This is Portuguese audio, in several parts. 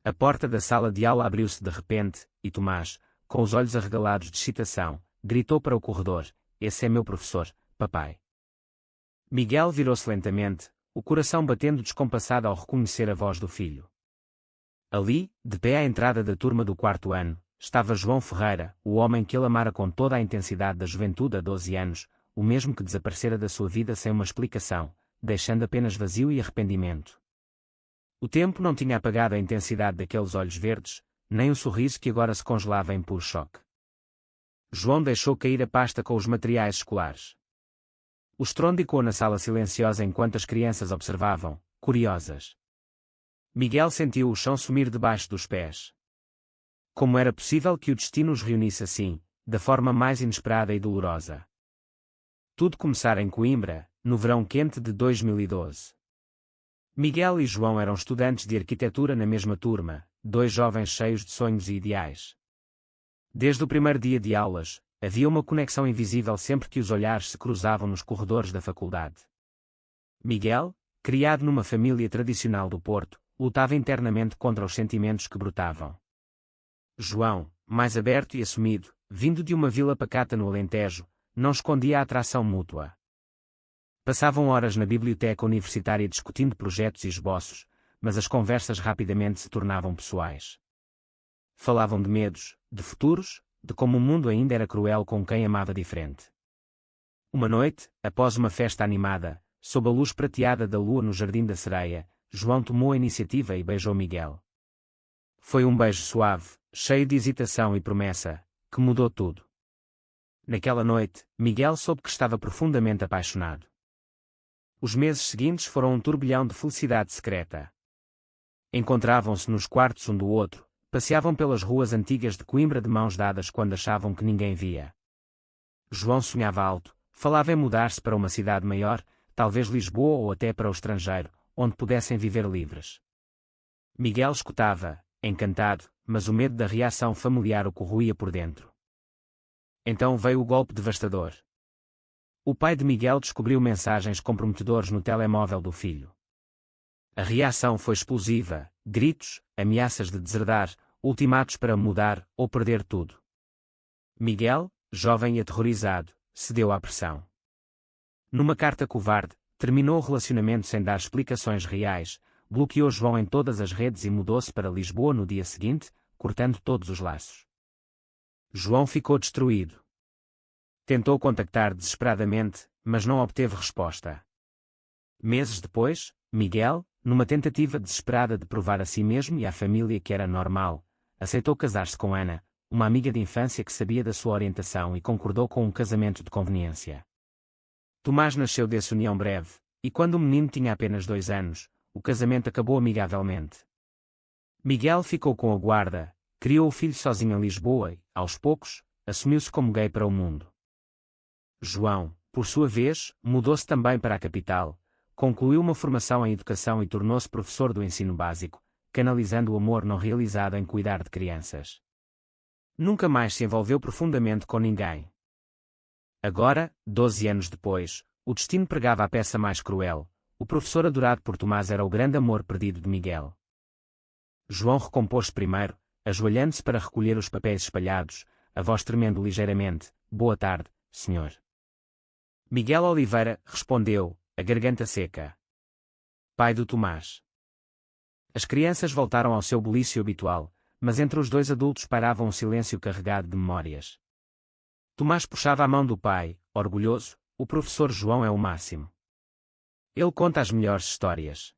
A porta da sala de aula abriu-se de repente, e Tomás, com os olhos arregalados de excitação, gritou para o corredor: "Esse é meu professor, papai." Miguel virou-se lentamente, o coração batendo descompassado ao reconhecer a voz do filho. Ali, de pé à entrada da turma do 4º ano, estava João Ferreira, o homem que ele amara com toda a intensidade da juventude há 12 anos, o mesmo que desaparecera da sua vida sem uma explicação, deixando apenas vazio e arrependimento. O tempo não tinha apagado a intensidade daqueles olhos verdes, nem o sorriso que agora se congelava em puro choque. João deixou cair a pasta com os materiais escolares. O estrondo ecoou na sala silenciosa enquanto as crianças observavam, curiosas. Miguel sentiu o chão sumir debaixo dos pés. Como era possível que o destino os reunisse assim, da forma mais inesperada e dolorosa? Tudo começara em Coimbra, no verão quente de 2012. Miguel e João eram estudantes de arquitetura na mesma turma, dois jovens cheios de sonhos e ideais. Desde o primeiro dia de aulas, havia uma conexão invisível sempre que os olhares se cruzavam nos corredores da faculdade. Miguel, criado numa família tradicional do Porto, lutava internamente contra os sentimentos que brotavam. João, mais aberto e assumido, vindo de uma vila pacata no Alentejo, não escondia a atração mútua. Passavam horas na biblioteca universitária discutindo projetos e esboços, mas as conversas rapidamente se tornavam pessoais. Falavam de medos, de futuros, de como o mundo ainda era cruel com quem amava diferente. Uma noite, após uma festa animada, sob a luz prateada da lua no Jardim da Sereia, João tomou a iniciativa e beijou Miguel. Foi um beijo suave, cheio de hesitação e promessa, que mudou tudo. Naquela noite, Miguel soube que estava profundamente apaixonado. Os meses seguintes foram um turbilhão de felicidade secreta. Encontravam-se nos quartos um do outro, passeavam pelas ruas antigas de Coimbra de mãos dadas quando achavam que ninguém via. João sonhava alto, falava em mudar-se para uma cidade maior, talvez Lisboa ou até para o estrangeiro, onde pudessem viver livres. Miguel escutava, encantado, mas o medo da reação familiar o corroía por dentro. Então veio o golpe devastador. O pai de Miguel descobriu mensagens comprometedoras no telemóvel do filho. A reação foi explosiva, gritos, ameaças de deserdar, ultimatos para mudar ou perder tudo. Miguel, jovem e aterrorizado, cedeu à pressão. Numa carta covarde, terminou o relacionamento sem dar explicações reais, bloqueou João em todas as redes e mudou-se para Lisboa no dia seguinte, cortando todos os laços. João ficou destruído. Tentou contactar desesperadamente, mas não obteve resposta. Meses depois, Miguel, numa tentativa desesperada de provar a si mesmo e à família que era normal, aceitou casar-se com Ana, uma amiga de infância que sabia da sua orientação e concordou com um casamento de conveniência. Tomás nasceu dessa união breve, e quando o menino tinha apenas 2 anos, o casamento acabou amigavelmente. Miguel ficou com a guarda, criou o filho sozinho em Lisboa e, aos poucos, assumiu-se como gay para o mundo. João, por sua vez, mudou-se também para a capital, concluiu uma formação em educação e tornou-se professor do ensino básico, canalizando o amor não realizado em cuidar de crianças. Nunca mais se envolveu profundamente com ninguém. Agora, 12 anos depois, o destino pregava a peça mais cruel. O professor adorado por Tomás era o grande amor perdido de Miguel. João recompôs-se primeiro, ajoelhando-se para recolher os papéis espalhados, a voz tremendo ligeiramente: "Boa tarde, senhor." Miguel Oliveira respondeu, a garganta seca: "Pai do Tomás." As crianças voltaram ao seu bulício habitual, mas entre os dois adultos pairava um silêncio carregado de memórias. Tomás puxava a mão do pai, orgulhoso: "O professor João é o máximo. Ele conta as melhores histórias."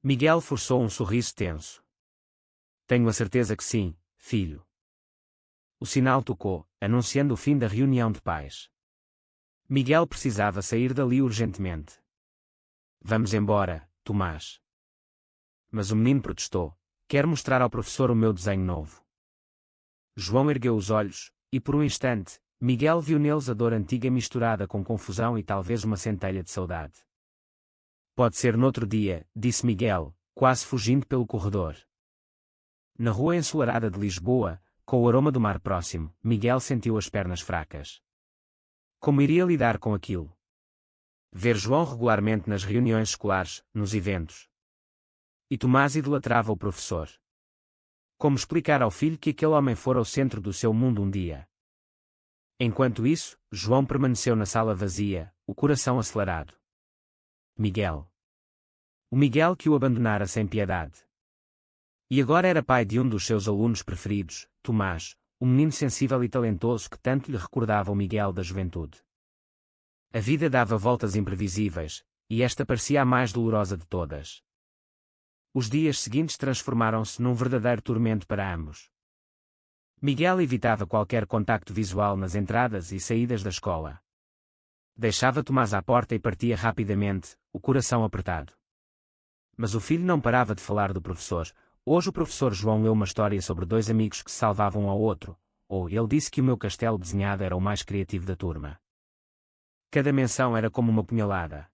Miguel forçou um sorriso tenso. "Tenho a certeza que sim, filho." O sinal tocou, anunciando o fim da reunião de pais. Miguel precisava sair dali urgentemente. "Vamos embora, Tomás." Mas o menino protestou: "Quero mostrar ao professor o meu desenho novo." João ergueu os olhos, e por um instante, Miguel viu neles a dor antiga misturada com confusão e talvez uma centelha de saudade. "Pode ser noutro dia", disse Miguel, quase fugindo pelo corredor. Na rua ensolarada de Lisboa, com o aroma do mar próximo, Miguel sentiu as pernas fracas. Como iria lidar com aquilo? Ver João regularmente nas reuniões escolares, nos eventos. E Tomás idolatrava o professor. Como explicar ao filho que aquele homem fora o centro do seu mundo um dia? Enquanto isso, João permaneceu na sala vazia, o coração acelerado. Miguel. O Miguel que o abandonara sem piedade. E agora era pai de um dos seus alunos preferidos, Tomás, o menino sensível e talentoso que tanto lhe recordava o Miguel da juventude. A vida dava voltas imprevisíveis, e esta parecia a mais dolorosa de todas. Os dias seguintes transformaram-se num verdadeiro tormento para ambos. Miguel evitava qualquer contacto visual nas entradas e saídas da escola. Deixava Tomás à porta e partia rapidamente, o coração apertado. Mas o filho não parava de falar do professor. Hoje o professor João leu uma história sobre dois amigos que se salvavam um ao outro, ou ele disse que o meu castelo desenhado era o mais criativo da turma. Cada menção era como uma punhalada.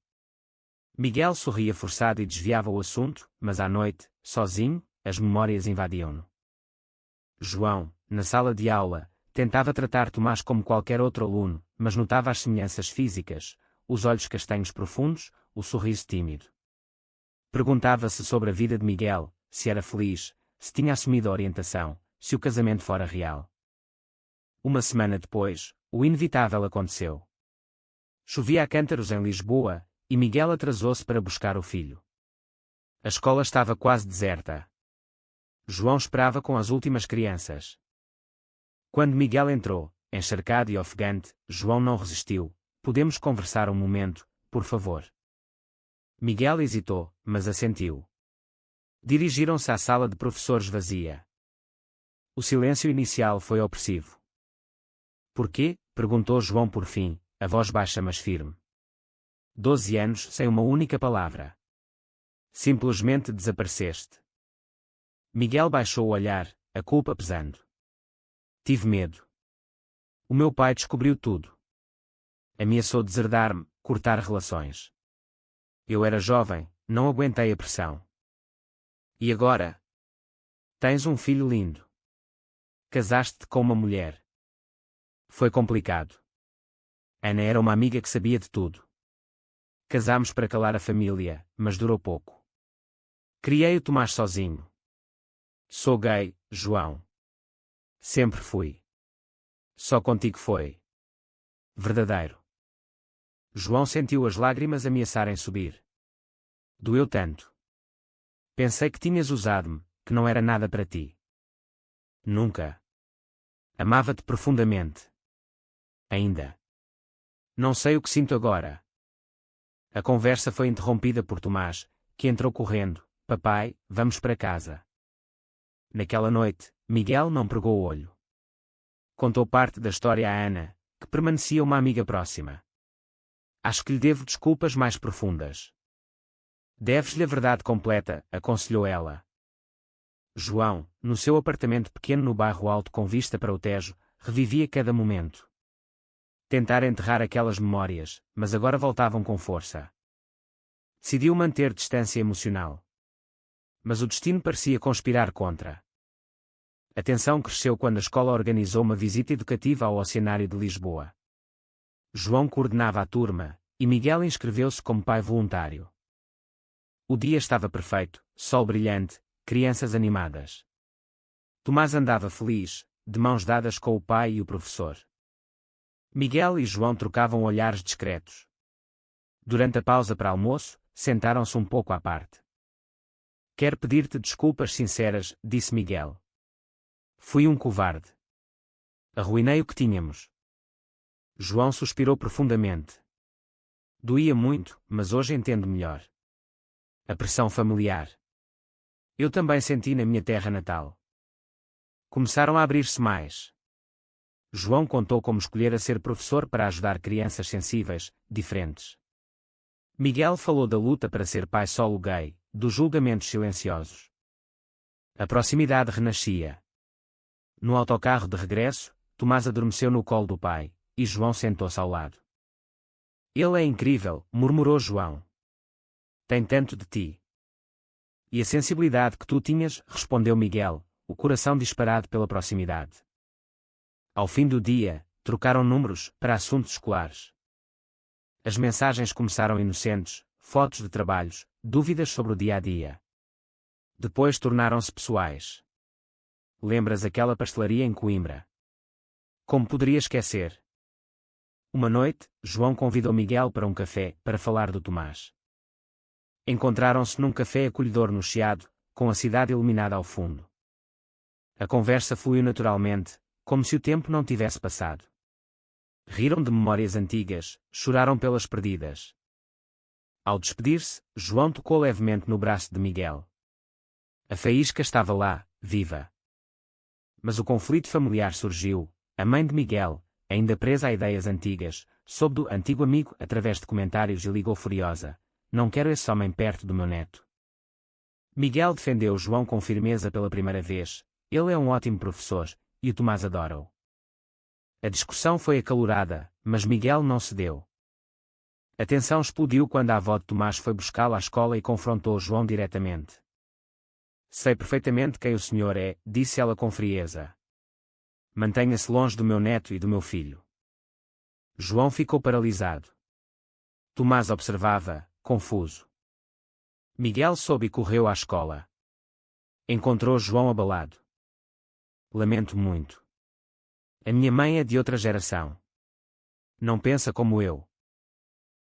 Miguel sorria forçado e desviava o assunto, mas à noite, sozinho, as memórias invadiam-no. João, na sala de aula, tentava tratar Tomás como qualquer outro aluno, mas notava as semelhanças físicas, os olhos castanhos profundos, o sorriso tímido. Perguntava-se sobre a vida de Miguel, se era feliz, se tinha assumido a orientação, se o casamento fora real. Uma semana depois, o inevitável aconteceu. Chovia a cântaros em Lisboa, e Miguel atrasou-se para buscar o filho. A escola estava quase deserta. João esperava com as últimas crianças. Quando Miguel entrou, encharcado e ofegante, João não resistiu. Podemos conversar um momento, por favor? Miguel hesitou, mas assentiu. Dirigiram-se à sala de professores vazia. O silêncio inicial foi opressivo. Por quê? Perguntou João por fim, a voz baixa mas firme. 12 anos sem uma única palavra. Simplesmente desapareceste. Miguel baixou o olhar, a culpa pesando. Tive medo. O meu pai descobriu tudo. Ameaçou deserdar-me, cortar relações. Eu era jovem, não aguentei a pressão. E agora? Tens um filho lindo. Casaste-te com uma mulher. Foi complicado. Ana era uma amiga que sabia de tudo. Casámos para calar a família, mas durou pouco. Criei o Tomás sozinho. Sou gay, João. Sempre fui. Só contigo foi verdadeiro. João sentiu as lágrimas ameaçarem subir. Doeu tanto. Pensei que tinhas usado-me, que não era nada para ti. Nunca. Amava-te profundamente. Ainda. Não sei o que sinto agora. A conversa foi interrompida por Tomás, que entrou correndo. Papai, vamos para casa. Naquela noite, Miguel não pregou o olho. Contou parte da história a Ana, que permanecia uma amiga próxima. Acho que lhe devo desculpas mais profundas. Deves-lhe a verdade completa, aconselhou ela. João, no seu apartamento pequeno no bairro Alto com vista para o Tejo, revivia cada momento. Tentara enterrar aquelas memórias, mas agora voltavam com força. Decidiu manter distância emocional. Mas o destino parecia conspirar contra. A tensão cresceu quando a escola organizou uma visita educativa ao Oceanário de Lisboa. João coordenava a turma, e Miguel inscreveu-se como pai voluntário. O dia estava perfeito, sol brilhante, crianças animadas. Tomás andava feliz, de mãos dadas com o pai e o professor. Miguel e João trocavam olhares discretos. Durante a pausa para almoço, sentaram-se um pouco à parte. Quero pedir-te desculpas sinceras, disse Miguel. Fui um covarde. Arruinei o que tínhamos. João suspirou profundamente. Doía muito, mas hoje entendo melhor. A pressão familiar. Eu também senti na minha terra natal. Começaram a abrir-se mais. João contou como escolhera ser professor para ajudar crianças sensíveis, diferentes. Miguel falou da luta para ser pai solo gay, dos julgamentos silenciosos. A proximidade renascia. No autocarro de regresso, Tomás adormeceu no colo do pai, e João sentou-se ao lado. Ele é incrível, murmurou João. Tem tanto de ti. E a sensibilidade que tu tinhas, respondeu Miguel, o coração disparado pela proximidade. Ao fim do dia, trocaram números para assuntos escolares. As mensagens começaram inocentes, fotos de trabalhos, dúvidas sobre o dia a dia. Depois tornaram-se pessoais. lembras aquela pastelaria em Coimbra? Como poderia esquecer? Uma noite, João convidou Miguel para um café, para falar do Tomás. Encontraram-se num café acolhedor no Chiado, com a cidade iluminada ao fundo. A conversa fluiu naturalmente, como se o tempo não tivesse passado. Riram de memórias antigas, choraram pelas perdidas. Ao despedir-se, João tocou levemente no braço de Miguel. A faísca estava lá, viva. Mas o conflito familiar surgiu. A mãe de Miguel, ainda presa a ideias antigas, soube do antigo amigo através de comentários e ligou furiosa: "Não quero esse homem perto do meu neto." Miguel defendeu João com firmeza pela primeira vez. Ele é um ótimo professor, e o Tomás adora-o. A discussão foi acalorada, mas Miguel não cedeu. A tensão explodiu quando a avó de Tomás foi buscá-lo à escola e confrontou João diretamente. "Sei perfeitamente quem o senhor é", disse ela com frieza. "Mantenha-se longe do meu neto e do meu filho." João ficou paralisado. Tomás observava, confuso. Miguel soube e correu à escola. Encontrou João abalado. "Lamento muito. A minha mãe é de outra geração. Não pensa como eu."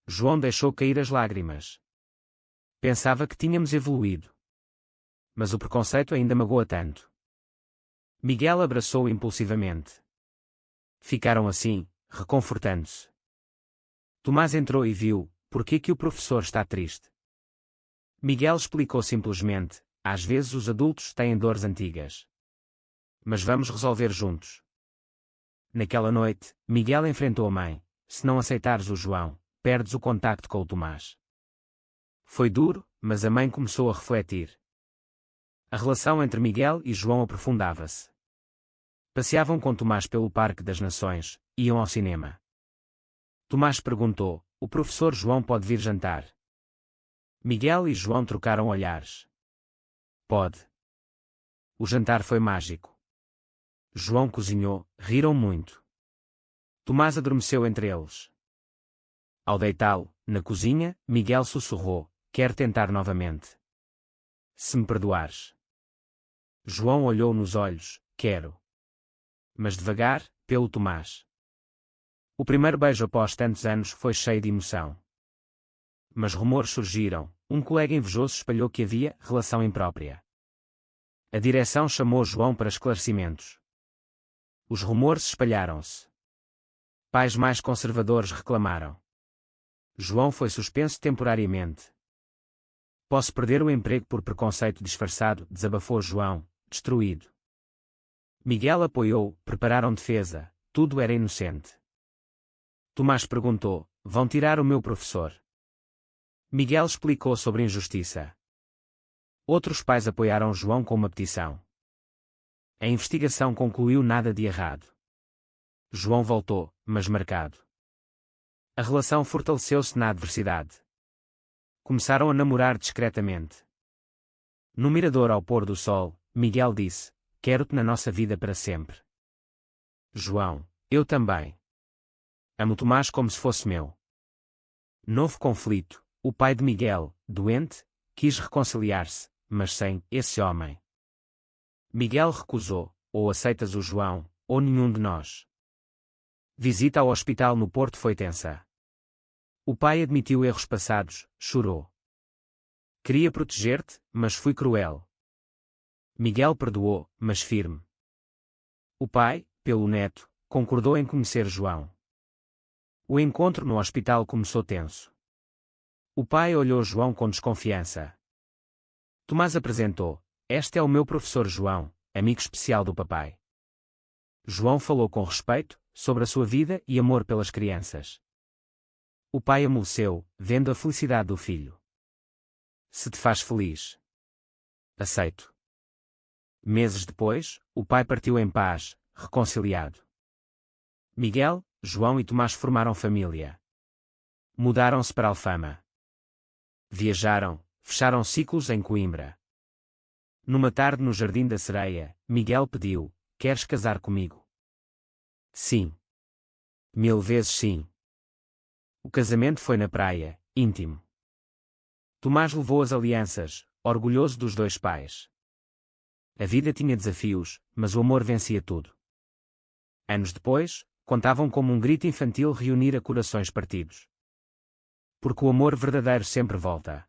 João deixou cair as lágrimas. Pensava que tínhamos evoluído. Mas o preconceito ainda magoa tanto. Miguel abraçou-o impulsivamente. Ficaram assim, reconfortando-se. Tomás entrou e viu: "Por que o professor está triste?" Miguel explicou simplesmente: "Às vezes os adultos têm dores antigas. Mas vamos resolver juntos." Naquela noite, Miguel enfrentou a mãe: "Se não aceitares o João, perdes o contacto com o Tomás." Foi duro, mas a mãe começou a refletir. A relação entre Miguel e João aprofundava-se. Passeavam com Tomás pelo Parque das Nações, iam ao cinema. Tomás perguntou: "O professor João pode vir jantar?" Miguel e João trocaram olhares. "Pode." O jantar foi mágico. João cozinhou, riram muito. Tomás adormeceu entre eles. Ao deitá-lo, na cozinha, Miguel sussurrou: "Quero tentar novamente. Se me perdoares." João olhou nos olhos: "Quero." Mas devagar, pelo Tomás. O primeiro beijo após tantos anos foi cheio de emoção. Mas rumores surgiram. Um colega invejoso espalhou que havia relação imprópria. A direção chamou João para esclarecimentos. Os rumores espalharam-se. Pais mais conservadores reclamaram. João foi suspenso temporariamente. "Posso perder o emprego por preconceito disfarçado", desabafou João, destruído. Miguel apoiou, prepararam defesa, tudo era inocente. Tomás perguntou: "Vão tirar o meu professor?" Miguel explicou sobre a injustiça. Outros pais apoiaram João com uma petição. A investigação concluiu nada de errado. João voltou, mas marcado. A relação fortaleceu-se na adversidade. Começaram a namorar discretamente. No mirador ao pôr do sol, Miguel disse: "Quero-te na nossa vida para sempre." João: "Eu também. Amo Tomás como se fosse meu." Novo conflito. O pai de Miguel, doente, quis reconciliar-se, mas sem esse homem. Miguel recusou: "Ou aceitas o João, ou nenhum de nós." Visita ao hospital no Porto foi tensa. O pai admitiu erros passados, chorou. "Queria proteger-te, mas fui cruel." Miguel perdoou, mas firme. O pai, pelo neto, concordou em conhecer João. O encontro no hospital começou tenso. O pai olhou João com desconfiança. Tomás apresentou: "Este é o meu professor João, amigo especial do papai." João falou com respeito, sobre a sua vida e amor pelas crianças. O pai amoleceu, vendo a felicidade do filho. "Se te faz feliz." "Aceito." Meses depois, o pai partiu em paz, reconciliado. Miguel, João e Tomás formaram família. Mudaram-se para Alfama. Viajaram, fecharam ciclos em Coimbra. Numa tarde no Jardim da Sereia, Miguel pediu: "Queres casar comigo?" "Sim." "1000 vezes sim." O casamento foi na praia, íntimo. Tomás levou as alianças, orgulhoso dos dois pais. A vida tinha desafios, mas o amor vencia tudo. Anos depois, contavam como um grito infantil reunira corações partidos. Porque o amor verdadeiro sempre volta.